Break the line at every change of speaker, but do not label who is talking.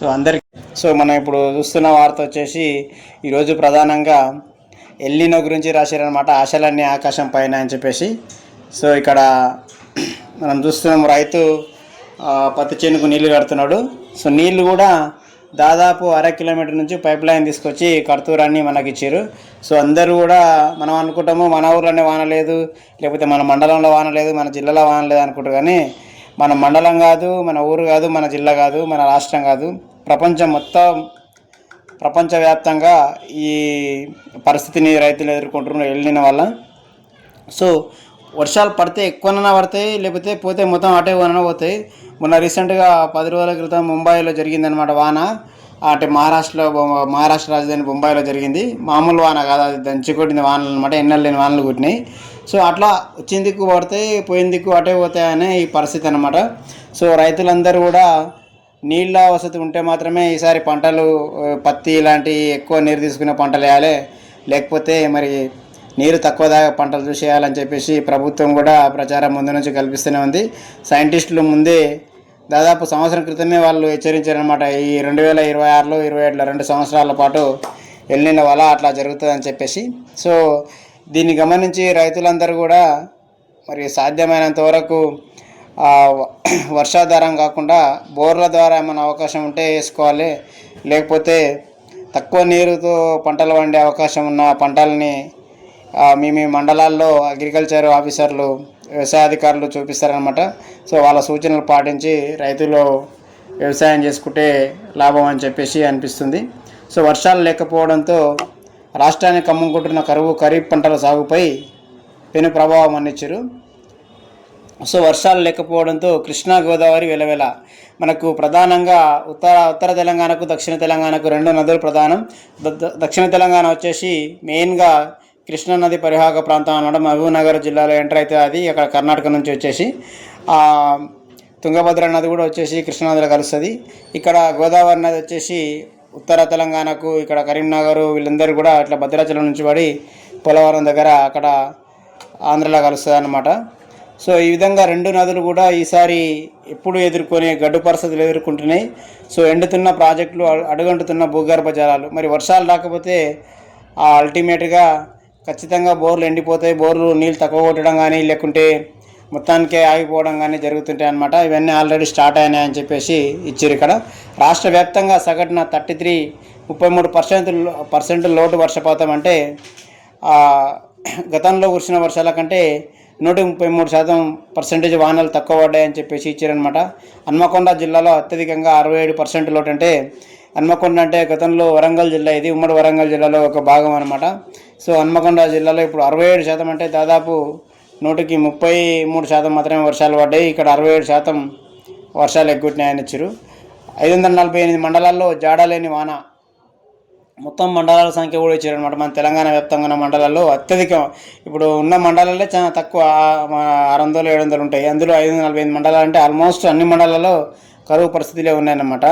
అందరికి మనం ఇప్పుడు చూస్తున్న వార్త వచ్చేసి ఈరోజు ప్రధానంగా ఎల్నినో గురించి రాశారనమాట. ఆశలన్నీ ఆకాశం పైన అని చెప్పేసి. ఇక్కడ మనం చూస్తున్నాం, రైతు పత్తి చేనుకు నీళ్లు కడుతున్నాడు. నీళ్లు కూడా దాదాపు 1/2 కిలోమీటర్ నుంచి పైప్ లైన్ తీసుకొచ్చి కడుతూరని మనకి ఇచ్చారు. అందరూ కూడా మనం అనుకుంటాము మన ఊర్లోనే వాన లేదు, లేకపోతే మన మండలంలో వాన లేదు, మన జిల్లాలో వాన లేదు అనుకుంటారు. కానీ మన మండలం కాదు, మన ఊరు కాదు, మన జిల్లా కాదు, మన రాష్ట్రం కాదు, ప్రపంచవ్యాప్తంగా ఈ పరిస్థితిని రైతులు ఎదుర్కొంటున్నారు ఎల్నినో వల్ల. వర్షాలు పడితే ఎక్కువనైనా పడతాయి, లేకపోతే పోతే మొత్తం అటే పోనైనా పోతాయి. మొన్న రీసెంట్గా 10 రోజుల క్రితం ముంబైలో జరిగిందనమాట వాన. అంటే మహారాష్ట్ర రాజధాని ముంబైలో జరిగింది. మామూలు వాన కాదు, అది దంచి కొట్టిన వానలు అనమాట. ఎన్నెలు లేని వానలు కొట్టినాయి. అట్లా వచ్చిన దిక్కు పడతాయి, పోయిన దిక్కు అటే పోతాయనే ఈ పరిస్థితి అనమాట. రైతులందరూ కూడా నీళ్ళ వసతి ఉంటే మాత్రమే ఈసారి పంటలు, పత్తి ఇలాంటి ఎక్కువ నీరు తీసుకునే పంటలు వేయాలి, లేకపోతే మరి నీరు తక్కువ దాకా పంటలు చూసేయాలని చెప్పేసి ప్రభుత్వం కూడా ప్రచారం ముందు నుంచి కల్పిస్తూనే ఉంది. సైంటిస్టులు ముందే దాదాపు సంవత్సరం క్రితమే వాళ్ళు హెచ్చరించారనమాట. ఈ 2026లో 27లో 2 సంవత్సరాల పాటు ఎల్నినో వల్ల అట్లా జరుగుతుందని చెప్పేసి. దీన్ని గమనించి రైతులందరూ కూడా మరి సాధ్యమైనంత వరకు వర్షాధారం కాకుండా బోర్ల ద్వారా ఏమైనా అవకాశం ఉంటే వేసుకోవాలి, లేకపోతే తక్కువ నీరుతో పంటలు పండే అవకాశం ఉన్న పంటలని మీ మండలాల్లో అగ్రికల్చర్ ఆఫీసర్లు, వ్యవసాయ అధికారులు చూపిస్తారనమాట. వాళ్ళ సూచనలు పాటించి రైతులు వ్యవసాయం చేసుకుంటే లాభం అని చెప్పేసి అనిపిస్తుంది. వర్షాలు లేకపోవడంతో రాష్ట్రాన్ని కమ్ముకుంటున్న ఖరీఫ్ పంటల సాగుపై పెను ప్రభావం అందించారు. వర్షాలు లేకపోవడంతో కృష్ణా గోదావరి వెలవెల. మనకు ప్రధానంగా ఉత్తర తెలంగాణకు, దక్షిణ తెలంగాణకు 2 నదులు ప్రధానం. దక్షిణ తెలంగాణ వచ్చేసి మెయిన్గా కృష్ణా నది పరివాహక ప్రాంతం అన్నమాట. మహబూబ్నగర్ జిల్లాలో ఎంటర్ అయితే అది అక్కడ కర్ణాటక నుంచి వచ్చేసి తుంగభద్ర నది కూడా వచ్చేసి కృష్ణా నదిలో కలుస్తుంది. ఇక్కడ గోదావరి నది వచ్చేసి ఉత్తర తెలంగాణకు, ఇక్కడ కరీంనగర్ వీళ్ళందరూ కూడా ఇట్లా భద్రాచలం నుంచి పడి పోలవరం దగ్గర అక్కడ ఆంధ్రలో కలుస్తుంది అన్నమాట. ఈ విధంగా 2 నదులు కూడా ఈసారి ఎప్పుడు ఎదుర్కొనే గడ్డు పరిస్థితులు ఎదుర్కొంటున్నాయి. ఎండుతున్న ప్రాజెక్టులు, అడుగంటుతున్న భూగర్భ జలాలు. మరి వర్షాలు రాకపోతే అల్టిమేట్గా ఖచ్చితంగా బోర్లు ఎండిపోతాయి. బోర్లు నీళ్ళు తక్కువ కొట్టడం కానీ, లేకుంటే మొత్తానికే ఆగిపోవడం కానీ జరుగుతుంటాయి అన్నమాట. ఇవన్నీ ఆల్రెడీ స్టార్ట్ అయినాయని చెప్పేసి ఇచ్చారు. ఇక్కడ రాష్ట్ర వ్యాప్తంగా సగటున 33% లోటు వర్షపాతం. అంటే గతంలో కురిసిన వర్షాల కంటే 133% వానలు తక్కువ పడ్డాయని చెప్పేసి ఇచ్చారనమాట. హన్మకొండ జిల్లాలో అత్యధికంగా 67% లోటు. అంటే హన్మకొండ అంటే గతంలో వరంగల్ జిల్లా, ఇది ఉమ్మడి వరంగల్ జిల్లాలో ఒక భాగం అనమాట. హన్మకొండ జిల్లాలో ఇప్పుడు 67%, అంటే దాదాపు 100కి 33% మాత్రమే వర్షాలు పడ్డాయి. ఇక్కడ 67% వర్షాలు ఎగ్గొట్టినాయని ఇచ్చారు. 548 మండలాల్లో జాడలేని వాన. మొత్తం మండలాల సంఖ్య కూడా ఇచ్చారనమాట. మన తెలంగాణ వ్యాప్తంగా ఉన్న మండలాల్లో అత్యధికం. ఇప్పుడు ఉన్న మండలాలే చాలా తక్కువ, 600-700 ఉంటాయి. అందులో 548 మండలాలు అంటే ఆల్మోస్ట్ అన్ని మండలాల్లో కరువు పరిస్థితులే ఉన్నాయన్నమాట.